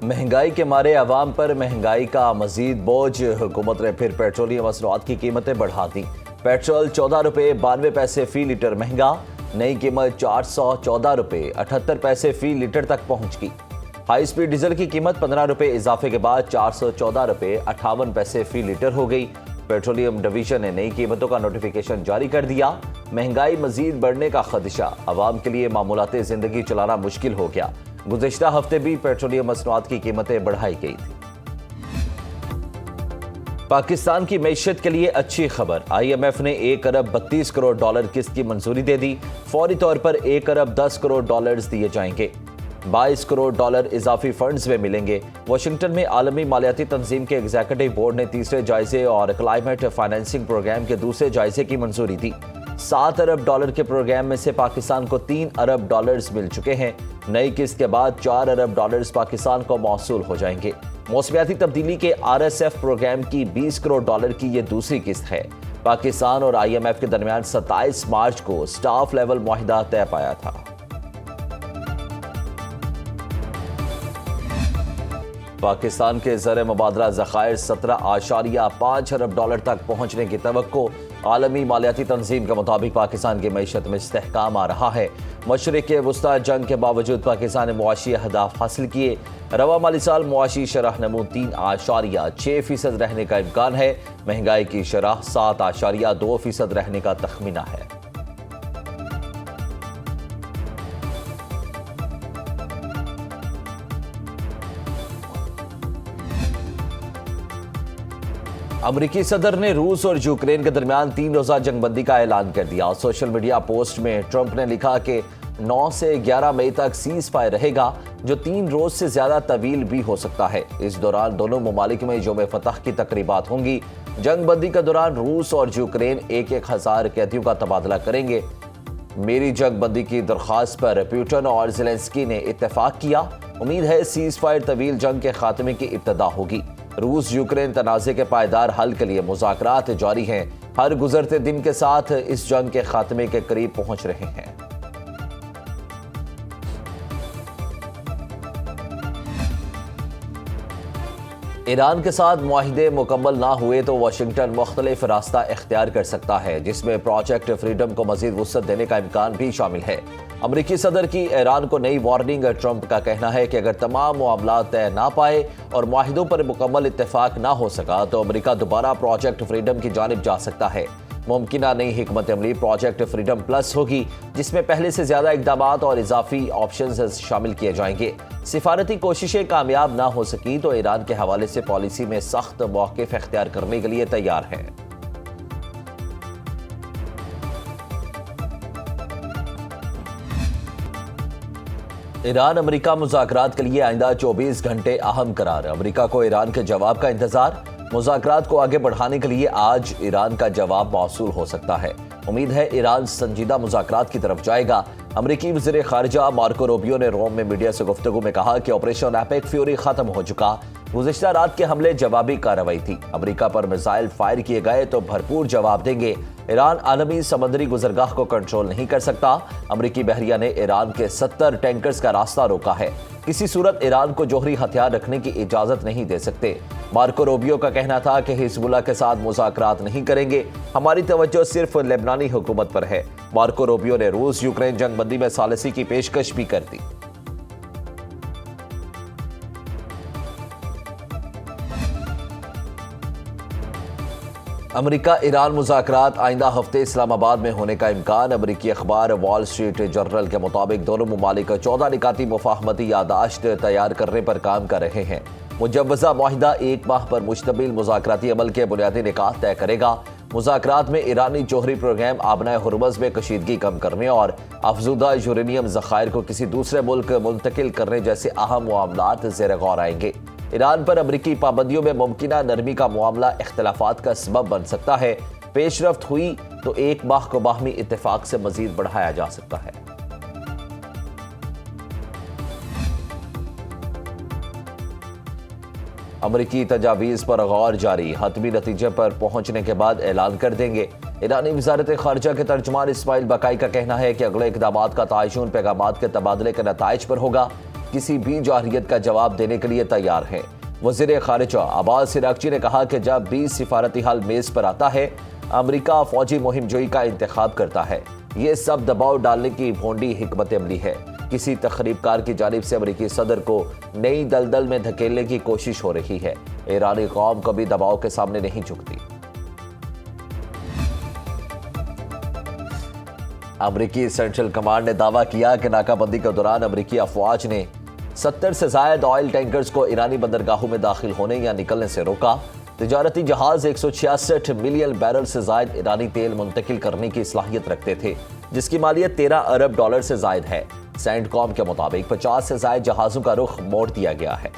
مہنگائی کے مارے عوام پر مہنگائی کا مزید بوجھ، حکومت نے پھر پیٹرولیم مصنوعات کی قیمتیں بڑھا دیں۔ پیٹرول 14 روپے 92 پیسے فی لیٹر مہنگا، نئی قیمت 414 روپے 78 پیسے فی لیٹر تک پہنچ گئی۔ ہائی سپیڈ ڈیزل کی قیمت 15 روپے اضافے کے بعد 414 روپے 58 پیسے فی لیٹر ہو گئی۔ پیٹرولیم ڈویژن نے نئی قیمتوں کا نوٹیفیکیشن جاری کر دیا۔ مہنگائی مزید بڑھنے کا خدشہ، عوام کے لیے معمولات زندگی چلانا مشکل ہو گیا۔ گزشتہ ہفتے بھی پیٹرولیم مصنوعات کی قیمتیں بڑھائی گئی تھی۔ پاکستان کی معیشت کے لیے اچھی خبر، آئی ایم ایف نے 1 ارب 32 کروڑ ڈالر قسط کی منظوری دے دی۔ فوری طور پر 1 ارب 10 کروڑ ڈالرز دیے جائیں گے۔ 22 کروڑ ڈالر اضافی فنڈز میں ملیں گے۔ واشنگٹن میں عالمی مالیاتی تنظیم کے ایگزیکٹو بورڈ نے تیسرے جائزے اور کلائمیٹ فائنینسنگ پروگرام کے دوسرے جائزے کی منظوری دی۔ 7 ارب ڈالر کے پروگرام میں سے پاکستان کو 3 ارب ڈالرز مل چکے ہیں۔ نئی قسط کے بعد 4 ارب ڈالرز پاکستان کو موصول ہو جائیں گے۔ موسمیاتی تبدیلی کے آر ایس ایف پروگرام کی 20 کروڑ ڈالر کی یہ دوسری قسط ہے۔ پاکستان اور آئی ایم ایف کے درمیان 27 مارچ کو سٹاف لیول معاہدہ طے پایا تھا۔ پاکستان کے زر مبادلہ ذخائر 17.5 ارب ڈالر تک پہنچنے کی توقع۔ عالمی مالیاتی تنظیم کے مطابق پاکستان کی معیشت میں استحکام آ رہا ہے۔ مشرق وسطی جنگ کے باوجود پاکستان نے معاشی اہداف حاصل کیے۔ رواں مالی سال معاشی شرح نمو 3.6% رہنے کا امکان ہے۔ مہنگائی کی شرح 7.2% رہنے کا تخمینہ ہے۔ امریکی صدر نے روس اور یوکرین کے درمیان 3 روزہ جنگ بندی کا اعلان کر دیا۔ سوشل میڈیا پوسٹ میں ٹرمپ نے لکھا کہ 9 سے 11 مئی تک سیز فائر رہے گا، جو 3 روز سے زیادہ طویل بھی ہو سکتا ہے۔ اس دوران دونوں ممالک میں یوم فتح کی تقریبات ہوں گی۔ جنگ بندی کے دوران روس اور یوکرین 1,000 قیدیوں کا تبادلہ کریں گے۔ میری جنگ بندی کی درخواست پر پوٹن اور زیلنسکی نے اتفاق کیا۔ امید ہے سیز فائر طویل جنگ کے خاتمے کی ابتدا ہوگی۔ روس یوکرین تنازع کے پائیدار حل کے لیے مذاکرات جاری ہیں۔ ہر گزرتے دن کے ساتھ اس جنگ کے خاتمے کے قریب پہنچ رہے ہیں۔ ایران کے ساتھ معاہدے مکمل نہ ہوئے تو واشنگٹن مختلف راستہ اختیار کر سکتا ہے، جس میں پروجیکٹ فریڈم کو مزید وسعت دینے کا امکان بھی شامل ہے۔ امریکی صدر کی ایران کو نئی وارننگ۔ ٹرمپ کا کہنا ہے کہ اگر تمام معاملات طے نہ پائے اور معاہدوں پر مکمل اتفاق نہ ہو سکا تو امریکہ دوبارہ پروجیکٹ فریڈم کی جانب جا سکتا ہے۔ ممکنہ نئی حکمت عملی پروجیکٹ فریڈم پلس ہوگی، جس میں پہلے سے زیادہ اقدامات اور اضافی آپشنز شامل کیے جائیں گے۔ سفارتی کوششیں کامیاب نہ ہو سکیں تو ایران کے حوالے سے پالیسی میں سخت موقف اختیار کرنے کے لیے تیار ہے۔ ایران امریکہ مذاکرات کے لیے آئندہ 24 گھنٹے اہم قرار۔ امریکہ کو ایران کے جواب کا انتظار۔ مذاکرات کو آگے بڑھانے کے لیے آج ایران کا جواب موصول ہو سکتا ہے۔ امید ہے ایران سنجیدہ مذاکرات کی طرف جائے گا۔ امریکی وزیر خارجہ مارکو روبیو نے روم میں میڈیا سے گفتگو میں کہا کہ آپریشن ایپک فیوری ختم ہو چکا۔ گزشتہ رات کے حملے جوابی کارروائی تھی۔ امریکہ پر میزائل فائر کیے گئے تو بھرپور جواب دیں گے۔ ایران عالمی سمندری گزرگاہ کو کنٹرول نہیں کر سکتا۔ امریکی بحریہ نے ایران کے 70 ٹینکرز کا راستہ روکا ہے۔ کسی صورت ایران کو جوہری ہتھیار رکھنے کی اجازت نہیں دے سکتے۔ مارکو روبیو کا کہنا تھا کہ حزب اللہ کے ساتھ مذاکرات نہیں کریں گے، ہماری توجہ صرف لبنانی حکومت پر ہے۔ مارکو روبیو نے روس یوکرین جنگ بندی میں ثالثی کی پیشکش بھی کر دی۔ امریکہ ایران مذاکرات آئندہ ہفتے اسلام آباد میں ہونے کا امکان۔ امریکی اخبار وال اسٹریٹ جرنل کے مطابق دونوں ممالک 14 نکاتی مفاہمتی یادداشت تیار کرنے پر کام کر رہے ہیں۔ مجوزہ معاہدہ 1 ماہ پر مشتمل مذاکراتی عمل کے بنیادی نکات طے کرے گا۔ مذاکرات میں ایرانی جوہری پروگرام آبنائے ہرمز میں کشیدگی کم کرنے اور افزودہ یورینیم ذخائر کو کسی دوسرے ملک منتقل کرنے جیسے اہم معاملات زیر غور آئیں گے۔ ایران پر امریکی پابندیوں میں ممکنہ نرمی کا معاملہ اختلافات کا سبب بن سکتا ہے۔ پیش رفت ہوئی تو 1 ماہ کو باہمی اتفاق سے مزید بڑھایا جا سکتا ہے۔ امریکی تجاویز پر غور جاری، حتمی نتیجے پر پہنچنے کے بعد اعلان کر دیں گے۔ ایرانی وزارت خارجہ کے ترجمان اسماعیل بقائی کا کہنا ہے کہ اگلے اقدامات کا تعین پیغامات کے تبادلے کے نتائج پر ہوگا۔ کسی بھی جارحیت کا جواب دینے کے لیے تیار ہیں۔ وزیر خارجہ عباس عراقچی نے کہا کہ جب بھی سفارتی حال میز پر آتا ہے، امریکہ فوجی مہم جوئی کا انتخاب کرتا ہے۔ یہ سب دباؤ ڈالنے کی بھونڈی حکمت عملی ہے۔ کسی تخریب کار کی جانب سے امریکی صدر کو نئی دلدل میں دھکیلنے کی کوشش ہو رہی ہے۔ ایرانی قوم کبھی دباؤ کے سامنے نہیں جھکتی۔ امریکی سینٹرل کمانڈ نے دعویٰ کیا کہ ناکہ بندی کے دوران امریکی افواج نے 70 سے زائد آئل ٹینکرز کو ایرانی بندرگاہوں میں داخل ہونے یا نکلنے سے روکا۔ تجارتی جہاز 166 ملین بیرل سے زائد ایرانی تیل منتقل کرنے کی صلاحیت رکھتے تھے، جس کی مالیت 13 ارب ڈالر سے زائد ہے۔ سینٹ کام کے مطابق 50 سے زائد جہازوں کا رخ موڑ دیا گیا ہے۔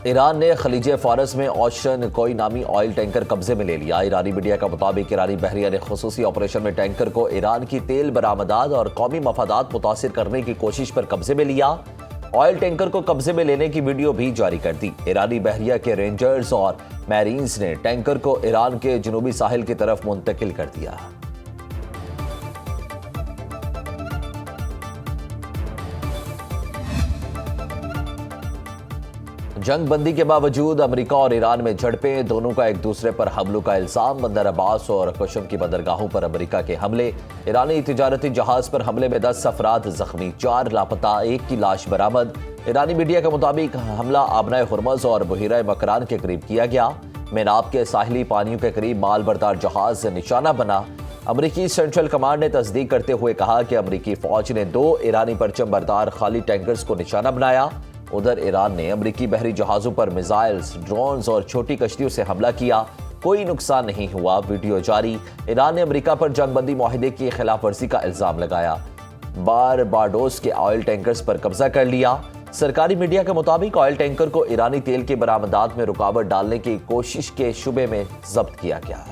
ایران نے خلیج فارس میں اوشن کوئی نامی آئل ٹینکر قبضے میں لے لیا۔ ایرانی میڈیا کا مطابق ایرانی بحریہ نے خصوصی آپریشن میں ٹینکر کو ایران کی تیل برآمدات اور قومی مفادات متاثر کرنے کی کوشش پر قبضے میں لیا۔ آئل ٹینکر کو قبضے میں لینے کی ویڈیو بھی جاری کر دی۔ ایرانی بحریہ کے رینجرز اور میرینز نے ٹینکر کو ایران کے جنوبی ساحل کی طرف منتقل کر دیا۔ جنگ بندی کے باوجود امریکہ اور ایران میں جھڑپیں، دونوں کا ایک دوسرے پر حملوں کا الزام۔ بندر عباس اور قشم کی بندرگاہوں پر امریکہ کے حملے، ایرانی تجارتی جہاز پر حملے میں 10 افراد زخمی، 4 لاپتہ، 1 کی لاش برآمد۔ ایرانی میڈیا کے مطابق حملہ آبنائے ہرمز اور بحیرہ مکران کے قریب کیا گیا۔ میناب کے ساحلی پانیوں کے قریب مال بردار جہاز نشانہ بنا۔ امریکی سینٹرل کمانڈ نے تصدیق کرتے ہوئے کہا کہ امریکی فوج نے 2 ایرانی پرچم بردار خالی ٹینکرز کو نشانہ بنایا۔ ادھر ایران نے امریکی بحری جہازوں پر میزائلز، ڈرونز اور چھوٹی کشتیوں سے حملہ کیا، کوئی نقصان نہیں ہوا۔ ویڈیو جاری۔ ایران نے امریکہ پر جنگ بندی معاہدے کی خلاف ورزی کا الزام لگایا۔ بارباڈوس کے آئل ٹینکرز پر قبضہ کر لیا۔ سرکاری میڈیا کے مطابق آئل ٹینکر کو ایرانی تیل کی برآمدات میں رکاوٹ ڈالنے کی کوشش کے شبے میں ضبط کیا گیا۔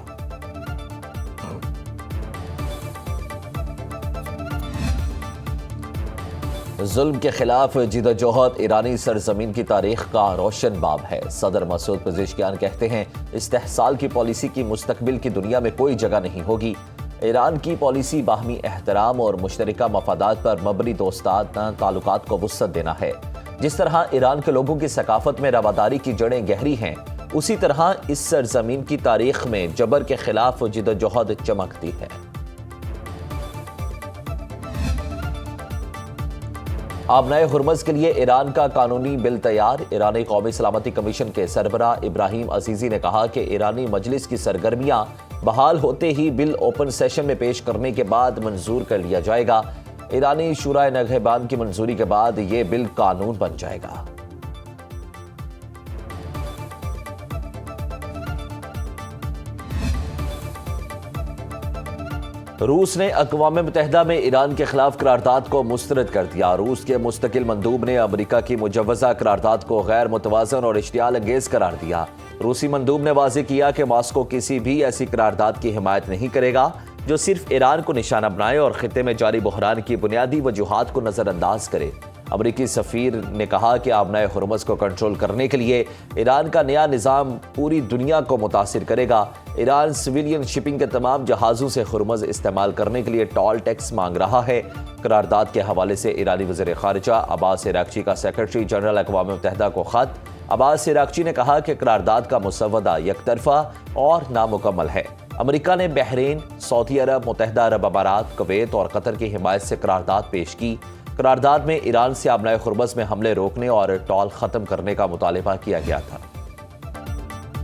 ظلم کے خلاف جدوجہد ایرانی سرزمین کی تاریخ کا روشن باب ہے۔ صدر مسعود پزشکیان کہتے ہیں، استحصال کی پالیسی کی مستقبل کی دنیا میں کوئی جگہ نہیں ہوگی۔ ایران کی پالیسی باہمی احترام اور مشترکہ مفادات پر مبنی دوستانہ تعلقات کو وسعت دینا ہے۔ جس طرح ایران کے لوگوں کی ثقافت میں رواداری کی جڑیں گہری ہیں، اسی طرح اس سرزمین کی تاریخ میں جبر کے خلاف جدوجہد چمکتی ہے۔ آبنائے ہرمز کے لیے ایران کا قانونی بل تیار۔ ایرانی قومی سلامتی کمیشن کے سربراہ ابراہیم عزیزی نے کہا کہ ایرانی مجلس کی سرگرمیاں بحال ہوتے ہی بل اوپن سیشن میں پیش کرنے کے بعد منظور کر لیا جائے گا۔ ایرانی شورائے نگہبان کی منظوری کے بعد یہ بل قانون بن جائے گا۔ روس نے اقوام متحدہ میں ایران کے خلاف قرارداد کو مسترد کر دیا۔ روس کے مستقل مندوب نے امریکہ کی مجوزہ قرارداد کو غیر متوازن اور اشتعال انگیز قرار دیا۔ روسی مندوب نے واضح کیا کہ ماسکو کسی بھی ایسی قرارداد کی حمایت نہیں کرے گا جو صرف ایران کو نشانہ بنائے اور خطے میں جاری بحران کی بنیادی وجوہات کو نظر انداز کرے۔ امریکی سفیر نے کہا کہ آبنائے ہرمز کو کنٹرول کرنے کے لیے ایران کا نیا نظام پوری دنیا کو متاثر کرے گا۔ ایران سویلین شپنگ کے تمام جہازوں سے ہرمز استعمال کرنے کے لیے ٹول ٹیکس مانگ رہا ہے۔ قرارداد کے حوالے سے ایرانی وزیر خارجہ عباس عراقچی کا سیکرٹری جنرل اقوام متحدہ کو خط۔ عباس عراقچی نے کہا کہ قرارداد کا مسودہ یک طرفہ اور نامکمل ہے۔ امریکہ نے بحرین، سعودی عرب، متحدہ عرب امارات، کویت اور قطر کی حمایت سے قرارداد پیش کی۔ قرارداد میں ایران سے آبنائے ہرمز میں حملے روکنے اور ٹول ختم کرنے کا مطالبہ کیا گیا تھا۔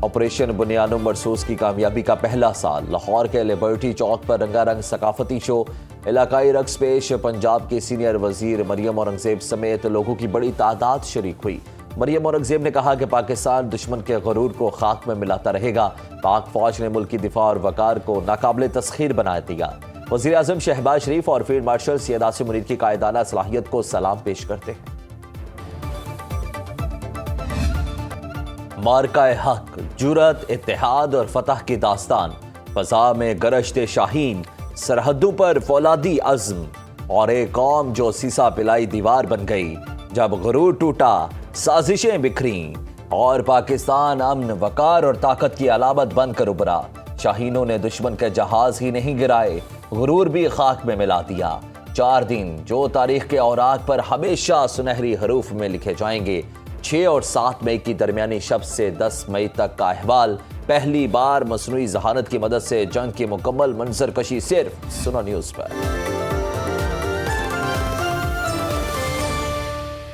آپریشن بنیاد مرصوص کی کامیابی کا پہلا سال، لاہور کے لبرٹی چوک پر رنگا رنگ ثقافتی شو، علاقائی رقص پیش، پنجاب کی سینئر وزیر مریم اورنگزیب سمیت لوگوں کی بڑی تعداد شریک ہوئی۔ مریم اورنگزیب نے کہا کہ پاکستان دشمن کے غرور کو خاک میں ملاتا رہے گا۔ پاک فوج نے ملکی دفاع اور وقار کو ناقابل تسخیر بنا دیا۔ وزیر اعظم شہباز شریف اور فیلڈ مارشل سید عاصم منیر کی قائدانہ صلاحیت کو سلام پیش کرتے ہیں۔ مارکہ حق، جرأت، اتحاد اور فتح کی داستان، فضا میں گرشت شاہین، سرحدوں پر فولادی عزم، اور ایک قوم جو سیسا پلائی دیوار بن گئی۔ جب غرور ٹوٹا، سازشیں بکھریں، اور پاکستان امن، وقار اور طاقت کی علامت بن کر ابھرا۔ شاہینوں نے دشمن کے جہاز ہی نہیں گرائے، غرور بھی خاک میں ملا دیا۔ 4 دن جو تاریخ کے اوراق پر ہمیشہ سنہری حروف میں لکھے جائیں گے۔ 6 اور 7 مئی کی درمیانی شب سے 10 مئی تک کا احوال۔ پہلی بار مصنوعی ذہانت کی مدد سے جنگ کی مکمل منظر کشی صرف سنو نیوز پر۔